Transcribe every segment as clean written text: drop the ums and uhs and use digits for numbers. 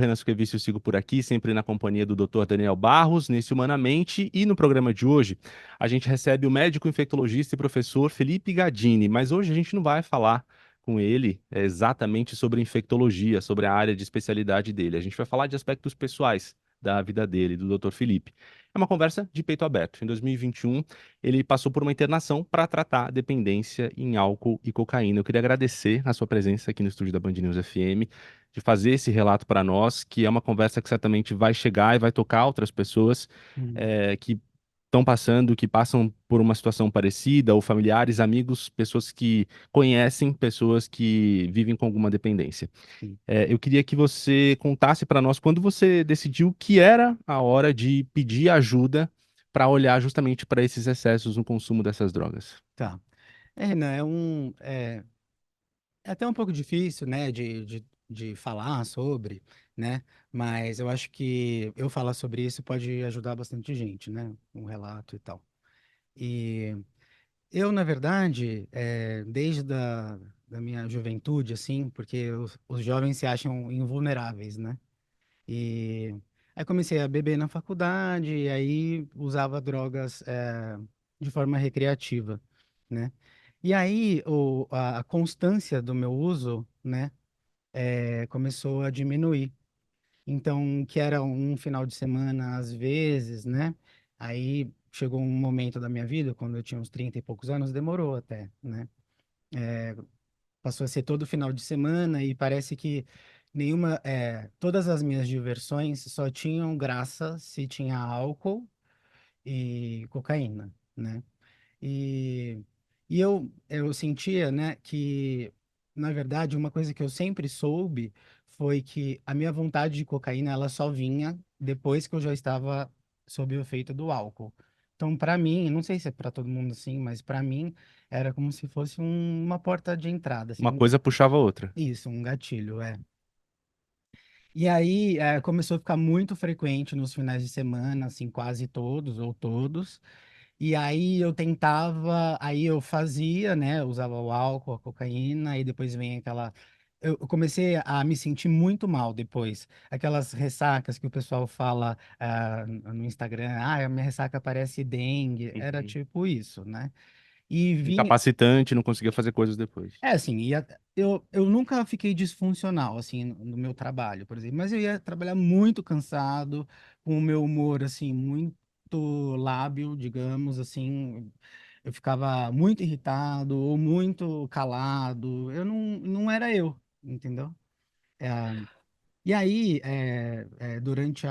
Renan Suquevicius, eu sigo por aqui, sempre na companhia do Dr. Daniel Barros, nesse Humanamente. E no programa de hoje, a gente recebe o médico infectologista e professor Felipe Gadini. Mas hoje a gente não vai falar com ele exatamente sobre infectologia, sobre a área de especialidade dele. A gente vai falar de aspectos pessoais da vida dele, do Dr. Felipe. É uma conversa de peito aberto. Em 2021, ele passou por uma internação para tratar a dependência em álcool e cocaína. Eu queria agradecer a sua presença aqui no estúdio da Band News FM, de fazer esse relato para nós, que é uma conversa que certamente vai chegar e vai tocar outras pessoas Hum, que estão passando, que passam por uma situação parecida, ou familiares, amigos, pessoas que conhecem, pessoas que vivem com alguma dependência. sim. Eu queria que você contasse para nós quando você decidiu que era a hora de pedir ajuda para olhar justamente para esses excessos no consumo dessas drogas. Tá. Renan, é até um pouco difícil, né, de falar sobre, né, mas eu acho que eu falar sobre isso pode ajudar bastante gente, né, um relato e tal. E eu, na verdade, desde da minha juventude, assim, porque os jovens se acham invulneráveis, né, e aí comecei a beber na faculdade, e aí usava drogas, de forma recreativa, né? E aí a constância do meu uso, né, começou a diminuir. Então, que era um final de semana às vezes, né? Aí chegou um momento da minha vida, quando eu tinha uns 30 e poucos anos, demorou até, né? Passou a ser todo final de semana e parece que todas as minhas diversões só tinham graça se tinha álcool e cocaína, né? E, eu sentia, né, que, na verdade, uma coisa que eu sempre soube foi que a minha vontade de cocaína, ela só vinha depois que eu já estava sob o efeito do álcool. Então, para mim, não sei se é para todo mundo assim, mas para mim era como se fosse uma porta de entrada, assim, Uma coisa puxava a outra. isso, um gatilho, é. E aí, começou a ficar muito frequente nos finais de semana, assim, quase todos ou todos. E aí eu tentava, aí eu fazia, né? Usava o álcool, a cocaína, e depois vem aquela. Eu comecei a me sentir muito mal depois. Aquelas ressacas que o pessoal fala no Instagram, a minha ressaca parece dengue. Era Uhum. tipo isso, né? E vinha. Incapacitante, não conseguia fazer coisas depois. É assim, eu nunca fiquei disfuncional, assim, no meu trabalho, por exemplo, mas eu ia trabalhar muito cansado, com o meu humor, assim, muito lábil, digamos, assim, eu ficava muito irritado ou muito calado, eu não era eu, entendeu? É, e aí, durante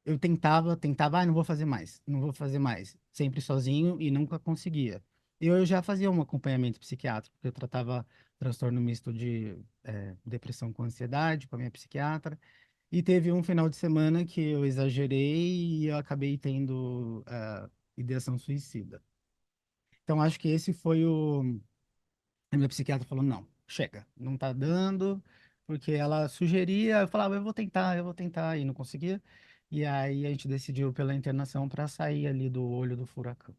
eu tentava, não vou fazer mais, não vou fazer mais, sempre sozinho e nunca conseguia. Eu já fazia um acompanhamento psiquiátrico, porque eu tratava transtorno misto de depressão com ansiedade com a minha psiquiatra, e teve um final de semana que eu exagerei e eu acabei tendo ideação suicida. Então, acho que esse foi o. A minha psiquiatra falou: não, chega, não tá dando, porque ela sugeria, eu falava: eu vou tentar, e não conseguia. E aí a gente decidiu pela internação para sair ali do olho do furacão.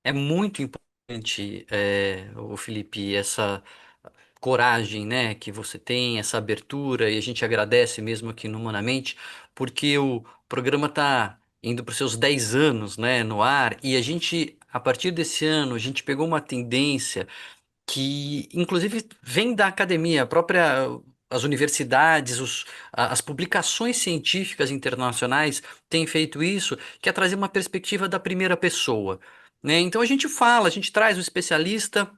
É muito importante, o Felipe, essa coragem, né, que você tem, essa abertura, e a gente agradece mesmo aqui no Humanamente, porque o programa está indo para os seus 10 anos, né, no ar, e a gente, a partir desse ano, a gente pegou uma tendência que inclusive vem da academia, a própria as universidades, as publicações científicas internacionais têm feito isso, que é trazer uma perspectiva da primeira pessoa, né? Então a gente fala, a gente traz o especialista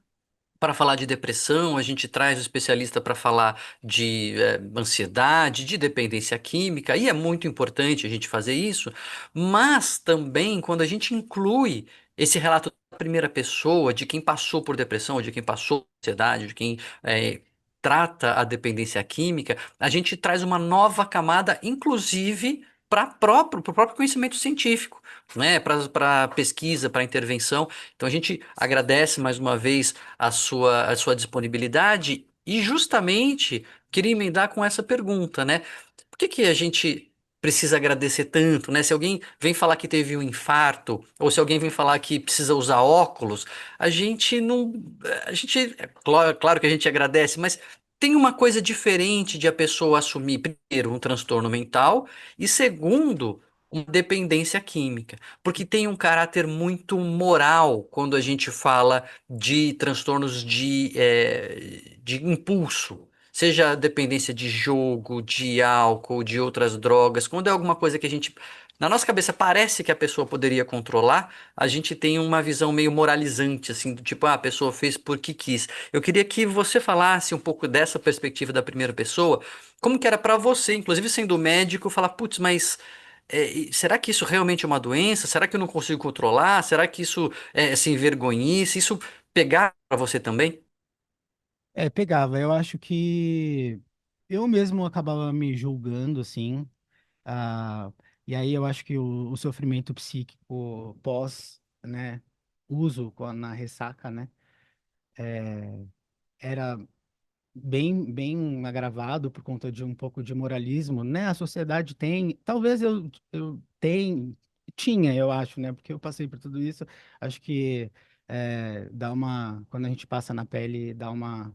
para falar de depressão, a gente traz o especialista para falar de ansiedade, de dependência química, e é muito importante a gente fazer isso, mas também quando a gente inclui esse relato da primeira pessoa, de quem passou por depressão, de quem passou por ansiedade, de quem trata a dependência química, a gente traz uma nova camada, inclusive para o próprio conhecimento científico, né? Para pesquisa, para intervenção. Então a gente agradece mais uma vez a sua disponibilidade e justamente queria emendar com essa pergunta, né? Por que que a gente precisa agradecer tanto, né? Se alguém vem falar que teve um infarto ou se alguém vem falar que precisa usar óculos, a gente não, a gente, claro que a gente agradece, mas tem uma coisa diferente de a pessoa assumir, primeiro, um transtorno mental e, segundo, uma dependência química. Porque tem um caráter muito moral quando a gente fala de transtornos de impulso. Seja dependência de jogo, de álcool, de outras drogas. Quando é alguma coisa que a gente, na nossa cabeça, parece que a pessoa poderia controlar, a gente tem uma visão meio moralizante, assim, do tipo, ah, a pessoa fez porque quis. Eu queria que você falasse um pouco dessa perspectiva da primeira pessoa, como que era para você, inclusive sendo médico, falar, putz, mas será que isso realmente é uma doença? Será que eu não consigo controlar? Será que isso é sem vergonhice? Isso pegar para você também? Pegava. Eu acho que eu mesmo acabava me julgando, assim. ah, e aí eu acho que o sofrimento psíquico pós, né, uso na ressaca, né, era bem agravado por conta de um pouco de moralismo, né? A sociedade tem, talvez tinha, eu acho, né? Porque eu passei por tudo isso. Acho que dá uma, quando a gente passa na pele, dá uma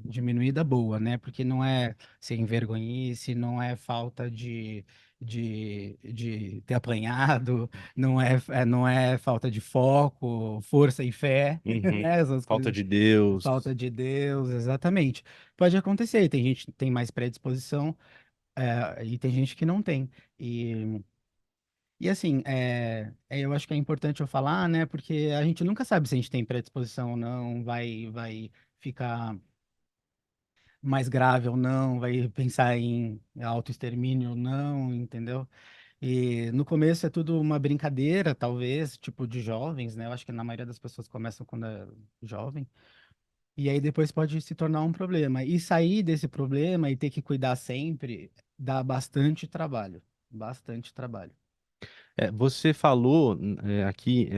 diminuída boa, né? Porque não é sem vergonhice, não é falta de ter apanhado, não é falta de foco, força e fé, Uhum. né? Essas Falta coisas. de Deus. Falta de Deus, exatamente. Pode acontecer, tem gente que tem mais predisposição, e tem gente que não tem. E assim, eu acho que é importante eu falar, né? Porque a gente nunca sabe se a gente tem predisposição ou não, vai ficar mais grave ou não, vai pensar em autoextermínio ou não, entendeu? E no começo é tudo uma brincadeira, talvez, tipo de jovens, né? Eu acho que na maioria das pessoas começam quando é jovem. E aí depois pode se tornar um problema. E sair desse problema e ter que cuidar sempre dá bastante trabalho. Bastante trabalho. Você falou aqui,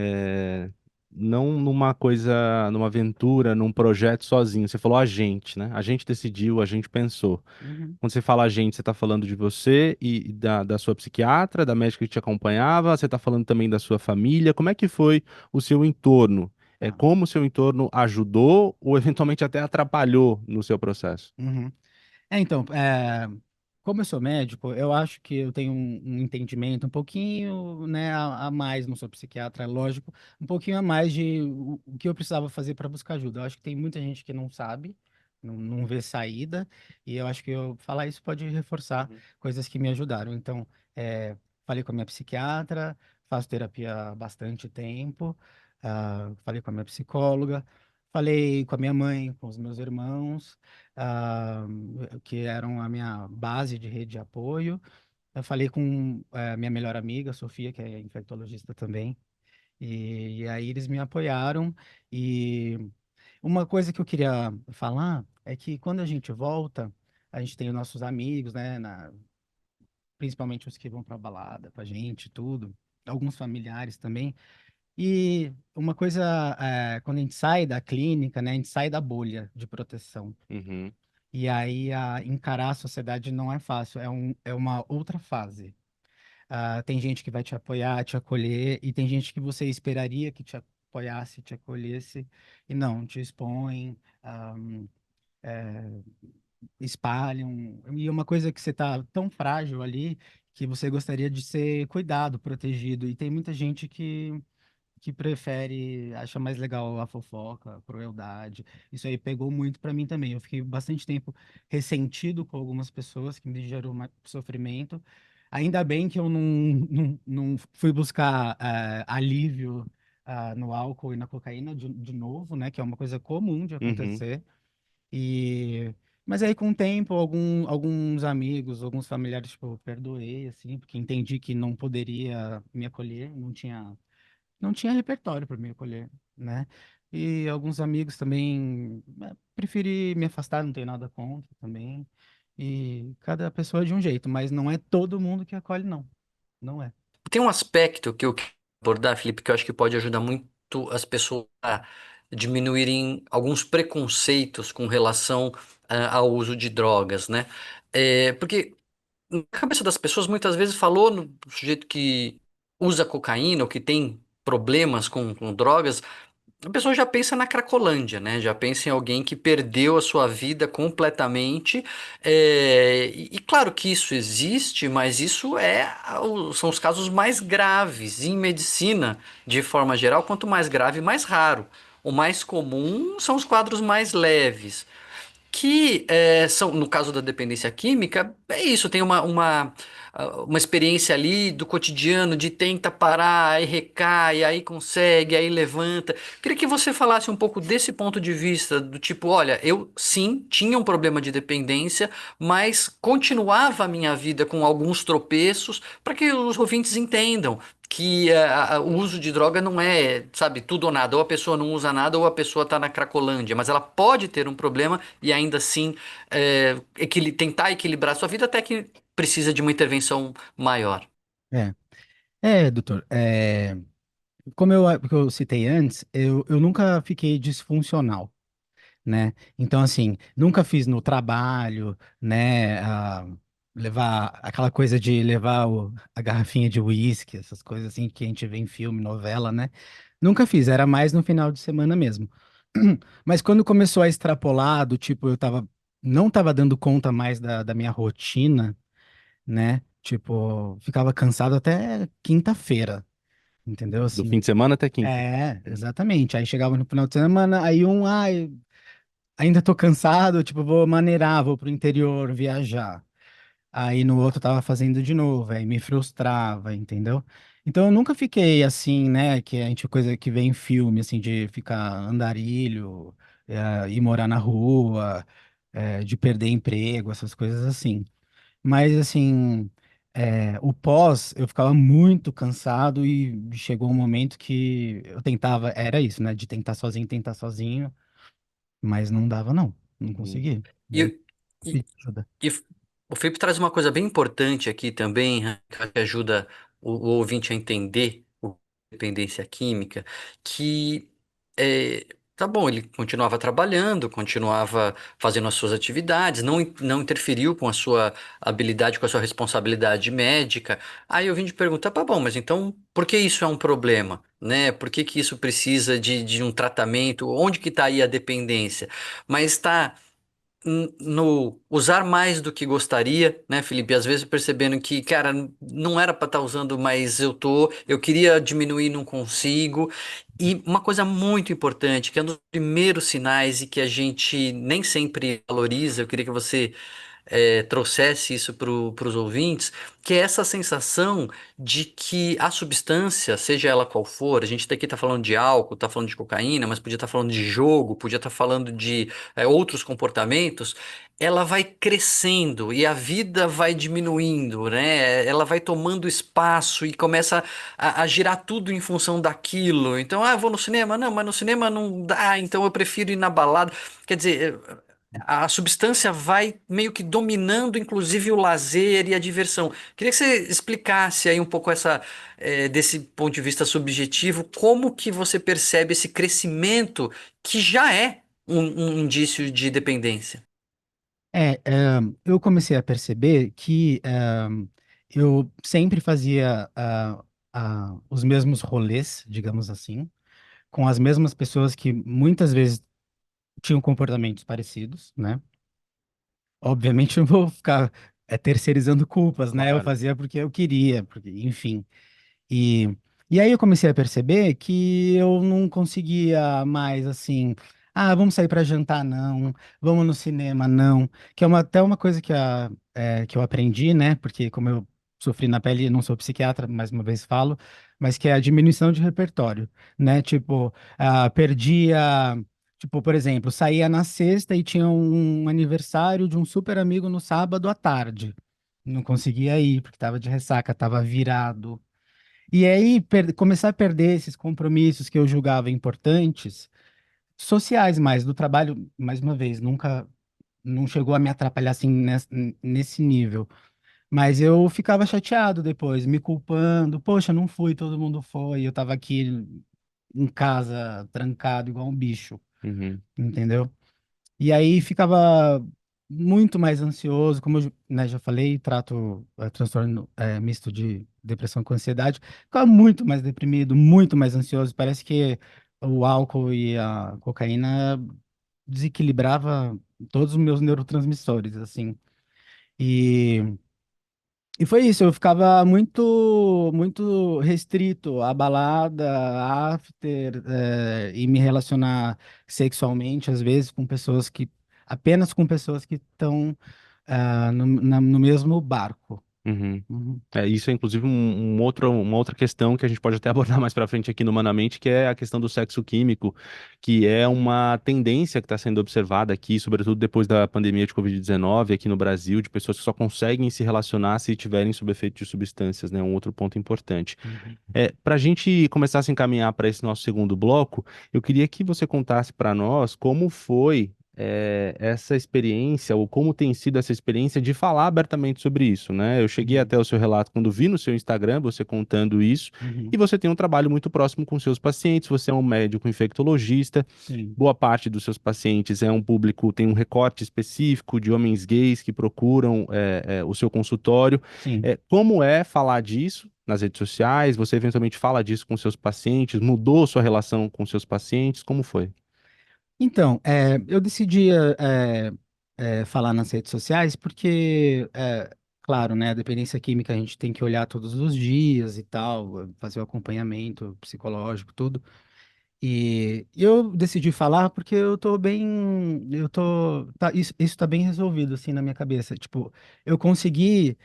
não numa coisa, numa aventura, num projeto sozinho. Você falou a gente, né? A gente decidiu, a gente pensou. Uhum. Quando você fala a gente, você está falando de você e da sua psiquiatra, da médica que te acompanhava, você está falando também da sua família. Como é que foi o seu entorno? Tá. Como o seu entorno ajudou ou eventualmente até atrapalhou no seu processo? Uhum. Então, como eu sou médico, eu acho que eu tenho um entendimento um pouquinho, né, a mais, não sou psiquiatra, é lógico, um pouquinho a mais de o que eu precisava fazer para buscar ajuda. Eu acho que tem muita gente que não sabe, não vê saída, e eu acho que eu falar isso pode reforçar Uhum. coisas que me ajudaram. Então, falei com a minha psiquiatra, faço terapia há bastante tempo, falei com a minha psicóloga, falei com a minha mãe, com os meus irmãos, ah, que eram a minha base de rede de apoio. Eu falei com a minha melhor amiga, Sofia, que é infectologista também, e aí eles me apoiaram. E uma coisa que eu queria falar é que quando a gente volta, a gente tem os nossos amigos, né, principalmente os que vão para balada com a gente, tudo, alguns familiares também. E uma coisa, quando a gente sai da clínica, né, a gente sai da bolha de proteção. Uhum. E aí, encarar a sociedade não é fácil, é uma outra fase. Tem gente que vai te apoiar, te acolher, e tem gente que você esperaria que te apoiasse, te acolhesse, e não, te expõem, espalham. E é uma coisa que você está tão frágil ali que você gostaria de ser cuidado, protegido. E tem muita gente que prefere, acha mais legal a fofoca, a crueldade. Isso aí pegou muito pra mim também. Eu fiquei bastante tempo ressentido com algumas pessoas que me gerou sofrimento. Ainda bem que eu não fui buscar alívio no álcool e na cocaína de novo, né? Que é uma coisa comum de Uhum. acontecer. E mas aí com o tempo, alguns amigos, alguns familiares, tipo, eu perdoei, assim, porque entendi que não poderia me acolher, não tinha repertório para me acolher, né? E alguns amigos também preferi me afastar, não tenho nada contra também. E cada pessoa é de um jeito, mas não é todo mundo que acolhe, não. Não é. Tem um aspecto que eu quero abordar, Felipe, que eu acho que pode ajudar muito as pessoas a diminuírem alguns preconceitos com relação ao uso de drogas, né? Porque na cabeça das pessoas muitas vezes falou no sujeito que usa cocaína ou que tem problemas com drogas. a pessoa já pensa na Cracolândia, né? Já pensa em alguém que perdeu a sua vida completamente. E claro que isso existe, mas isso são os casos mais graves. Em medicina, de forma geral, quanto mais grave, mais raro. O mais comum são os quadros mais leves que são, no caso da dependência química, é isso, tem uma experiência ali do cotidiano de tenta parar, aí recai, aí consegue, aí levanta. Queria que você falasse um pouco desse ponto de vista, do tipo, olha, eu sim tinha um problema de dependência, mas continuava a minha vida com alguns tropeços, para que os ouvintes entendam que o uso de droga não é, sabe, tudo ou nada. Ou a pessoa não usa nada, ou a pessoa está na Cracolândia. Mas ela pode ter um problema e ainda assim tentar equilibrar a sua vida até que precisa de uma intervenção maior. É, doutor, como eu citei antes, eu nunca fiquei disfuncional, né? Então, assim, nunca fiz no trabalho, né? Levar aquela coisa de levar a garrafinha de uísque, essas coisas assim que a gente vê em filme, novela, né? Nunca fiz, era mais no final de semana mesmo. Mas quando começou a extrapolar, do tipo, não tava dando conta mais da minha rotina, né? Tipo, ficava cansado até quinta-feira, entendeu? Do fim Assim, de semana até quinta. exatamente. Aí chegava no final de semana, aí ainda tô cansado, tipo, vou maneirar, vou pro interior viajar. Aí no outro tava fazendo de novo, aí me frustrava, entendeu? Então eu nunca fiquei assim, né, que a gente coisa que vê em filme, assim, de ficar andarilho, ir morar na rua, de perder emprego, essas coisas assim. Mas assim, o pós, eu ficava muito cansado e chegou um momento que eu tentava, era isso, né, de tentar sozinho, mas não dava não, não Uhum. conseguia. E aí E, e, pedi ajuda. E o Felipe traz uma coisa bem importante aqui também, né, que ajuda o ouvinte a entender o dependência química, que é, tá bom, ele continuava trabalhando, continuava fazendo as suas atividades, não interferiu com a sua habilidade, com a sua responsabilidade médica. Aí eu vim te perguntar, tá bom, mas então por que isso é um problema? Né? Por que que isso precisa de um tratamento? Onde que está aí a dependência? Mas está no usar mais do que gostaria, né, Felipe? Às vezes percebendo que, cara, não era para estar usando, mas eu queria diminuir, não consigo. E uma coisa muito importante, que é um dos primeiros sinais e que a gente nem sempre valoriza, eu queria que você trouxesse isso para os ouvintes, que é essa sensação de que a substância, seja ela qual for, a gente aqui está falando de álcool, está falando de cocaína, mas podia estar falando de jogo, podia estar falando de outros comportamentos, ela vai crescendo e a vida vai diminuindo, né? Ela vai tomando espaço e começa a girar tudo em função daquilo. Então, vou no cinema? Não, mas no cinema não dá, então eu prefiro ir na balada. Quer dizer, a substância vai meio que dominando, inclusive, o lazer e a diversão. Queria que você explicasse aí um pouco desse ponto de vista subjetivo, como que você percebe esse crescimento que já é um indício de dependência. Eu comecei a perceber que eu sempre fazia os mesmos rolês, digamos assim, com as mesmas pessoas que muitas vezes tinham comportamentos parecidos, né? Obviamente, eu não vou ficar terceirizando culpas, né? Eu Claro. fazia porque eu queria, porque, enfim. E, e aí eu comecei a perceber que eu não conseguia mais assim, vamos sair para jantar, não, vamos no cinema, não, que é até uma coisa que eu aprendi, né? Porque como eu sofri na pele, não sou psiquiatra, mais uma vez falo, mas que é a diminuição de repertório, né? Tipo, perdia, tipo, por exemplo, saía na sexta e tinha um aniversário de um super amigo no sábado à tarde. Não conseguia ir, porque estava de ressaca, estava virado. E aí, começar a perder esses compromissos que eu julgava importantes, sociais mais, do trabalho, mais uma vez, nunca, não chegou a me atrapalhar assim nesse nível. Mas eu ficava chateado depois, me culpando, poxa, não fui, todo mundo foi, eu tava aqui em casa, trancado, igual um bicho, Uhum. entendeu? E aí ficava muito mais ansioso, como eu, né, já falei, trato transtorno misto de depressão com ansiedade, ficava muito mais deprimido, muito mais ansioso. Parece que o álcool e a cocaína desequilibrava todos os meus neurotransmissores, assim. E, e foi isso, eu ficava muito restrito à balada, after, e me relacionar sexualmente, às vezes, apenas com pessoas que estão, no mesmo barco. Uhum. Uhum, Isso é inclusive uma outra questão que a gente pode até abordar mais para frente aqui no Humanamente, que é a questão do sexo químico, que é uma tendência que está sendo observada aqui, sobretudo depois da pandemia de Covid-19 aqui no Brasil, de pessoas que só conseguem se relacionar se estiverem sob efeito de substâncias, né? Um outro ponto importante. uhum, Para a gente começar a se encaminhar para esse nosso segundo bloco, eu queria que você contasse para nós como foi essa experiência, ou como tem sido essa experiência de falar abertamente sobre isso, né? Eu cheguei uhum, até o seu relato quando vi no seu Instagram você contando isso, uhum. e você tem um trabalho muito próximo com seus pacientes, você é um médico infectologista, Sim, boa parte dos seus pacientes é um público, tem um recorte específico de homens gays que procuram o seu consultório. sim. Como é falar disso nas redes sociais? Você eventualmente fala disso com seus pacientes? Mudou sua relação com seus pacientes? Como foi? Então, eu decidi falar nas redes sociais porque, claro, né, a dependência química a gente tem que olhar todos os dias e tal, fazer o acompanhamento psicológico, tudo. E eu decidi falar porque isso tá bem resolvido, assim, na minha cabeça. Tipo, eu consegui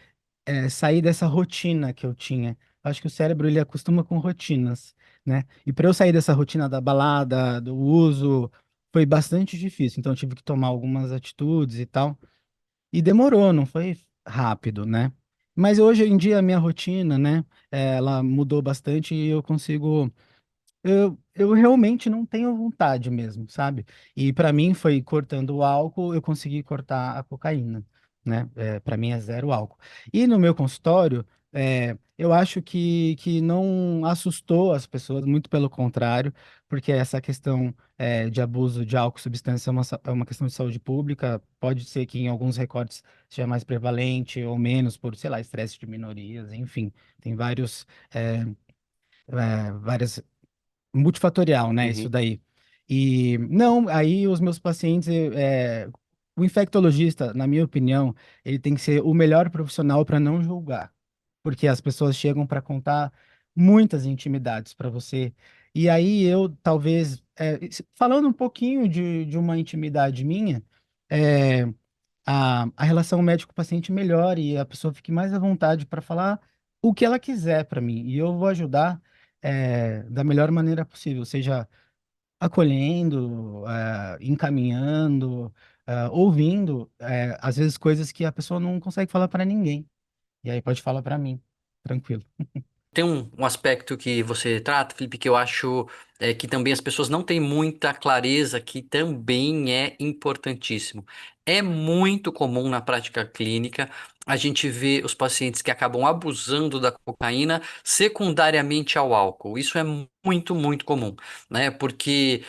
sair dessa rotina que eu tinha. Acho que o cérebro ele acostuma com rotinas, né? E para eu sair dessa rotina da balada, do uso, foi bastante difícil. Então eu tive que tomar algumas atitudes e tal. E demorou, não foi rápido, né? Mas hoje em dia a minha rotina, né? Ela mudou bastante e eu consigo eu realmente não tenho vontade mesmo, sabe? E para mim foi cortando o álcool, eu consegui cortar a cocaína, né? Para mim é zero álcool. E no meu consultório, eu acho que não assustou as pessoas, muito pelo contrário, porque essa questão de abuso de álcool e substância é uma questão de saúde pública. Pode ser que em alguns recortes seja mais prevalente ou menos por, sei lá, estresse de minorias, enfim, tem várias multifatorial, né? Isso Uhum. daí. E não, aí os meus pacientes, o infectologista, na minha opinião, ele tem que ser o melhor profissional para não julgar, porque as pessoas chegam para contar muitas intimidades para você. E aí eu talvez, falando um pouquinho de uma intimidade minha, é, a relação médico-paciente melhore e a pessoa fique mais à vontade para falar o que ela quiser para mim. E eu vou ajudar da melhor maneira possível, seja acolhendo, encaminhando, ouvindo, às vezes coisas que a pessoa não consegue falar para ninguém. E aí pode falar para mim, tranquilo. Tem um aspecto que você trata, Felipe, que eu acho que também as pessoas não têm muita clareza, que também é importantíssimo. É muito comum na prática clínica a gente ver os pacientes que acabam abusando da cocaína secundariamente ao álcool. Isso é muito comum, né? Porque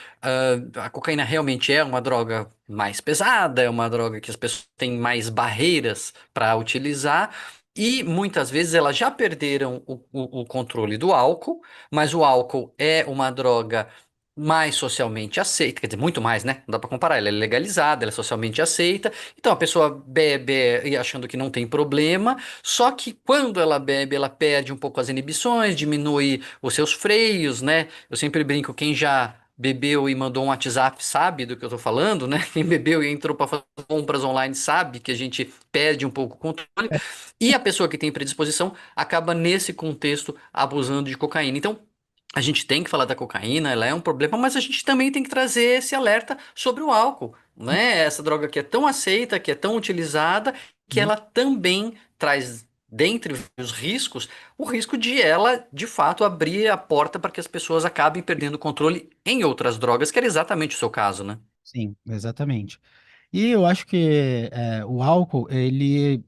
a cocaína realmente é uma droga mais pesada, é uma droga que as pessoas têm mais barreiras para utilizar. E muitas vezes elas já perderam o controle do álcool, mas o álcool é uma droga mais socialmente aceita, quer dizer, muito mais, né? Não dá para comparar, ela é legalizada, ela é socialmente aceita. Então a pessoa bebe e achando que não tem problema, só que quando ela bebe, ela perde um pouco as inibições, diminui os seus freios, né? Eu sempre brinco, quem já bebeu e mandou um WhatsApp sabe do que eu tô falando, né? Quem bebeu e entrou para fazer compras online sabe que a gente perde um pouco o controle. E a pessoa que tem predisposição acaba nesse contexto abusando de cocaína. Então, a gente tem que falar da cocaína, ela é um problema, mas a gente também tem que trazer esse alerta sobre o álcool, né? Essa droga que é tão aceita, que é tão utilizada, que Uhum. ela também traz, dentre os riscos, o risco de ela, de fato, abrir a porta para que as pessoas acabem perdendo o controle em outras drogas, que era exatamente o seu caso, né? Sim, exatamente. E eu acho que o álcool, ele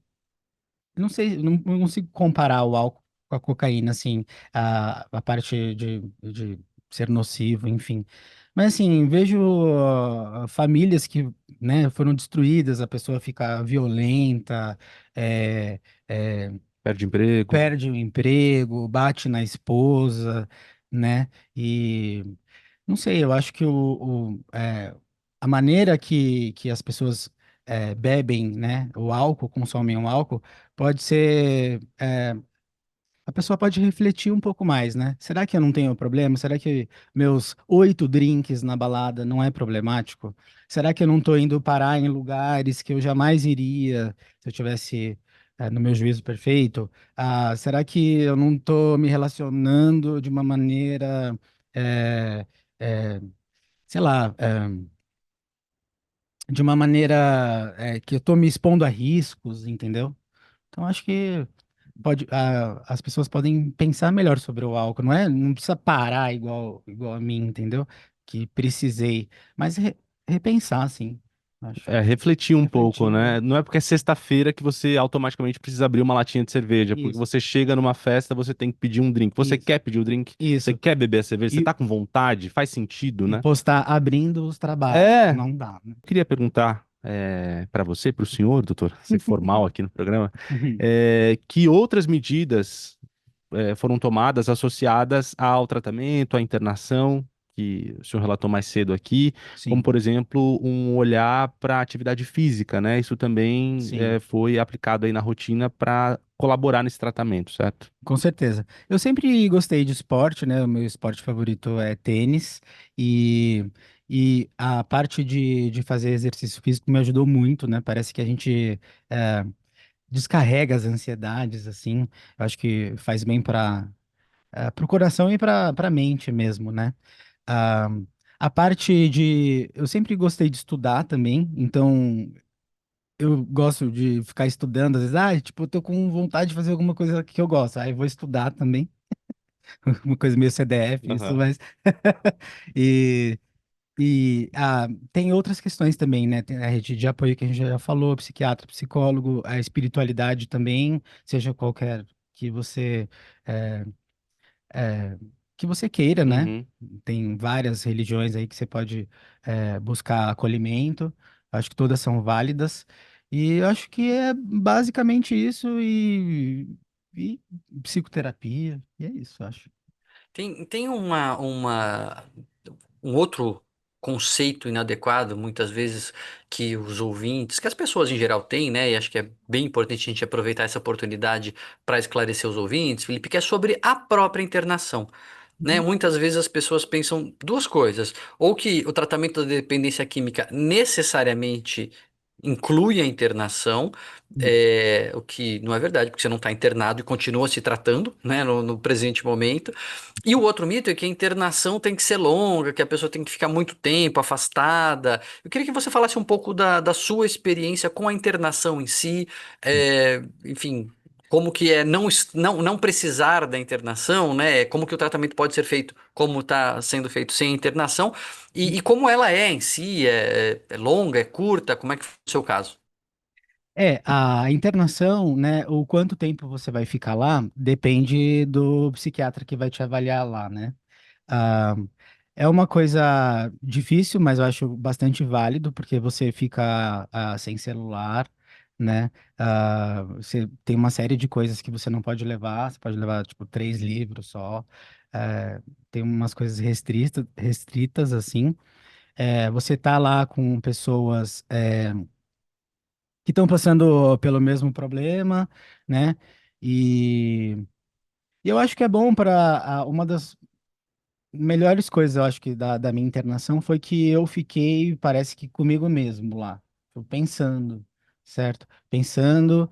não sei, não consigo comparar o álcool com a cocaína, assim, a parte de ser nocivo, enfim. Mas, assim, vejo famílias que, né, foram destruídas, a pessoa fica violenta, é, é, Perde emprego? perde o emprego, bate na esposa, né? Não sei, eu acho que a maneira que as pessoas bebem, né, o álcool, consomem o álcool, pode ser. A pessoa pode refletir um pouco mais, né? Será que eu não tenho problema? Será que meus 8 drinks na balada não é problemático? Será que eu não estou indo parar em lugares que eu jamais iria se eu tivesse, no meu juízo perfeito? Será que eu não estou me relacionando de uma maneira, eh, eh, sei lá, de uma maneira, que eu estou me expondo a riscos, entendeu? Então, acho que as pessoas podem pensar melhor sobre o álcool, não é? Não precisa parar igual a mim, entendeu? Que precisei, mas repensar, sim, acho. É, refletir um pouco, Refletir, né? Não é porque é sexta-feira que você automaticamente precisa abrir uma latinha de cerveja, porque isso, você chega numa festa, você tem que pedir um drink. Você isso, quer pedir o drink? Você isso. quer beber a cerveja? Você E, tá com vontade? Faz sentido, e né? postar abrindo os trabalhos, É, não dá, né? queria perguntar para você, para o senhor, doutor, ser formal aqui no programa, que outras medidas foram tomadas associadas ao tratamento, à internação, que o senhor relatou mais cedo aqui, como, Sim, por exemplo, um olhar para a atividade física, né? Isso também sim. foi aplicado aí na rotina para colaborar nesse tratamento, certo? Com certeza. Eu sempre gostei de esporte, né? O meu esporte favorito é tênis e, e a parte de fazer exercício físico me ajudou muito, né? Parece que a gente descarrega as ansiedades, assim. Eu acho que faz bem para o coração e para a mente mesmo, né? Ah, a parte de... Eu sempre gostei de estudar também, então eu gosto de ficar estudando, às vezes, tipo, eu tô com vontade de fazer alguma coisa que eu gosto, aí eu vou estudar também. Uma coisa meio CDF, isso, Aham. mas. E, tem outras questões também, né? Tem a rede de apoio que a gente já falou, psiquiatra, psicólogo, a espiritualidade também, seja qualquer que você é, é, que você queira, né? Uhum. Tem várias religiões aí que você pode buscar acolhimento. Acho que todas são válidas. E eu acho que é basicamente isso e psicoterapia. E é isso, eu acho. Tem um outro conceito inadequado, muitas vezes, que os ouvintes, que as pessoas em geral têm, né? E acho que é bem importante a gente aproveitar essa oportunidade para esclarecer os ouvintes, Felipe, que é sobre a própria internação. Né? Uhum. Muitas vezes as pessoas pensam duas coisas, ou que o tratamento da dependência química necessariamente inclui a internação, o que não é verdade, porque você não está internado e continua se tratando, né, no presente momento. E o outro mito é que a internação tem que ser longa, que a pessoa tem que ficar muito tempo afastada. Eu queria que você falasse um pouco da sua experiência com a internação em si, enfim, como que é não precisar da internação, né? Como que o tratamento pode ser feito, como está sendo feito sem internação, e como ela é em si, é longa, é curta, como é que foi o seu caso? A internação, né, o quanto tempo você vai ficar lá, depende do psiquiatra que vai te avaliar lá, né? Ah, é uma coisa difícil, mas eu acho bastante válido, porque você fica sem celular, né? Você tem uma série de coisas que você não pode levar, você pode levar, tipo, 3 livros só. Tem umas coisas restritas, assim. Você tá lá com pessoas que estão passando pelo mesmo problema, né? E, e eu acho que é bom para uma das melhores coisas, eu acho que da minha internação foi que eu fiquei, parece que comigo mesmo lá, eu pensando, certo? Pensando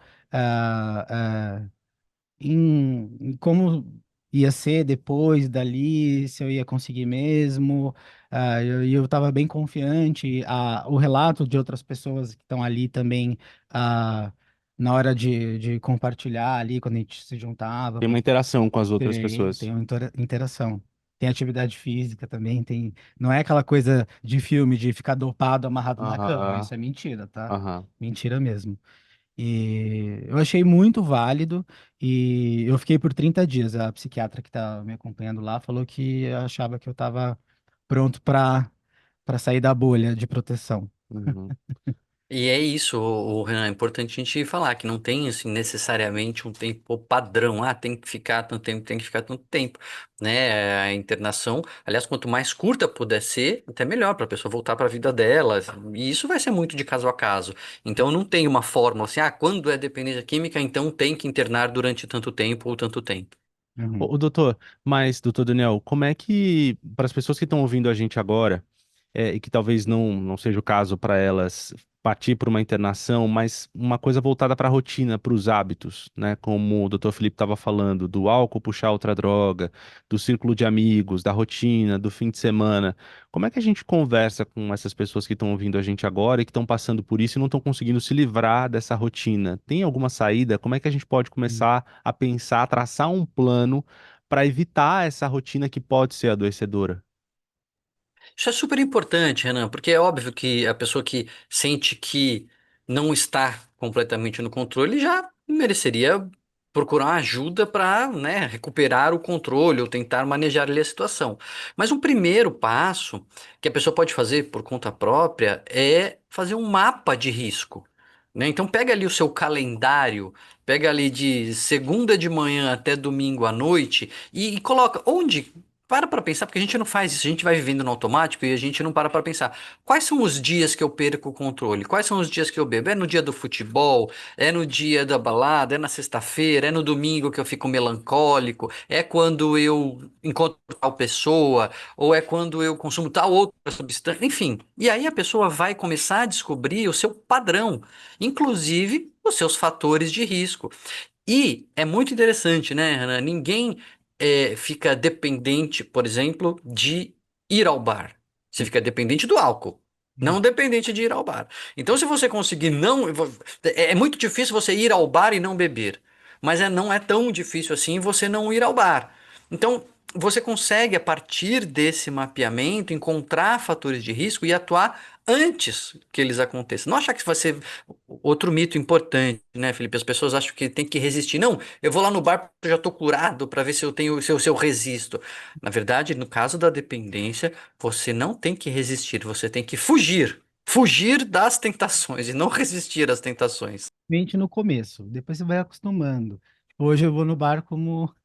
em como ia ser depois dali, se eu ia conseguir mesmo. Eu estava bem confiante. O relato de outras pessoas que estão ali também, na hora de compartilhar ali, quando a gente se juntava, Tem uma interação com as outras tem pessoas. uma interação. Tem atividade física também, não é aquela coisa de filme de ficar dopado, amarrado na cama. Aham, Isso é mentira, tá? aham. Mentira mesmo. E eu achei muito válido e eu fiquei por 30 dias. A psiquiatra que tá me acompanhando lá falou que achava que eu estava pronto para sair da bolha de proteção. Uhum. E é isso, Renan, é importante a gente falar que não tem assim, necessariamente um tempo padrão, tem que ficar tanto tempo, tem que ficar tanto tempo, né? A internação, aliás, quanto mais curta puder ser, até melhor para a pessoa voltar para a vida dela. E isso vai ser muito de caso a caso. Então não tem uma fórmula assim, quando é dependência química, então tem que internar durante tanto tempo ou tanto tempo. Uhum. Doutor, mas, doutor Daniel, como é que, para as pessoas que estão ouvindo a gente agora, e que talvez não seja o caso para elas partir para uma internação, mas uma coisa voltada para a rotina, para os hábitos, né? Como o doutor Felipe estava falando, do álcool puxar outra droga, do círculo de amigos, da rotina, do fim de semana. Como é que a gente conversa com essas pessoas que estão ouvindo a gente agora e que estão passando por isso e não estão conseguindo se livrar dessa rotina? Tem alguma saída? Como é que a gente pode começar a pensar, a traçar um plano para evitar essa rotina que pode ser adoecedora? Isso é super importante, Renan, porque é óbvio que a pessoa que sente que não está completamente no controle já mereceria procurar ajuda para, né, recuperar o controle ou tentar manejar ali a situação. Mas um primeiro passo que a pessoa pode fazer por conta própria é fazer um mapa de risco. Né? Então pega ali o seu calendário, pega ali de segunda de manhã até domingo à noite e coloca onde. Para pensar, porque a gente não faz isso, a gente vai vivendo no automático e a gente não para pensar. Quais são os dias que eu perco o controle? Quais são os dias que eu bebo? É no dia do futebol? É no dia da balada? É na sexta-feira? É no domingo que eu fico melancólico? É quando eu encontro tal pessoa? Ou é quando eu consumo tal outra substância? Enfim, e aí a pessoa vai começar a descobrir o seu padrão, inclusive os seus fatores de risco. E é muito interessante, né, Hannah? Ninguém fica dependente, por exemplo, de ir ao bar. Você fica dependente do álcool, Uhum. não dependente de ir ao bar. Então, se você conseguir não. É muito difícil você ir ao bar e não beber. Mas não é tão difícil assim você não ir ao bar. Então, você consegue, a partir desse mapeamento, encontrar fatores de risco e atuar antes que eles aconteçam. Não achar que vai ser outro mito importante, né, Felipe? As pessoas acham que tem que resistir. Não, eu vou lá no bar porque eu já estou curado para ver se eu tenho, se eu resisto. Na verdade, no caso da dependência, você não tem que resistir, você tem que fugir. Fugir das tentações e não resistir às tentações. Mente no começo, depois você vai acostumando. Hoje eu vou no bar como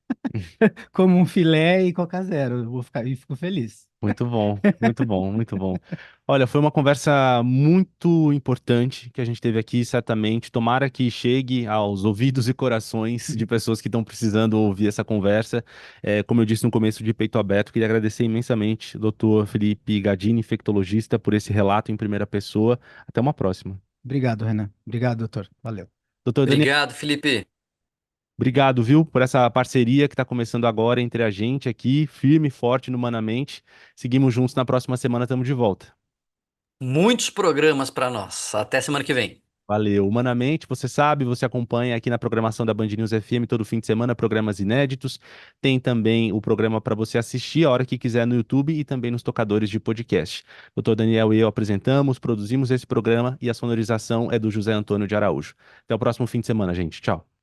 um filé e Coca Zero. Eu vou ficar e fico feliz. Muito bom, muito bom, muito bom. Olha, foi uma conversa muito importante que a gente teve aqui, certamente. Tomara que chegue aos ouvidos e corações de pessoas que estão precisando ouvir essa conversa. Como eu disse no começo, de peito aberto, queria agradecer imensamente, doutor Felipe Gadini, infectologista, por esse relato em primeira pessoa. Até uma próxima. Obrigado, Renan. Obrigado, doutor. Valeu. Doutor Daniel, Obrigado, Felipe. obrigado, viu, por essa parceria que está começando agora entre a gente aqui, firme e forte no Humanamente. Seguimos juntos na próxima semana, estamos de volta. Muitos programas para nós. Até semana que vem. Valeu. Humanamente, você sabe, você acompanha aqui na programação da Band News FM todo fim de semana, programas inéditos. Tem também o programa para você assistir a hora que quiser no YouTube e também nos tocadores de podcast. Doutor Daniel e eu apresentamos, produzimos esse programa e a sonorização é do José Antônio de Araújo. Até o próximo fim de semana, gente. Tchau.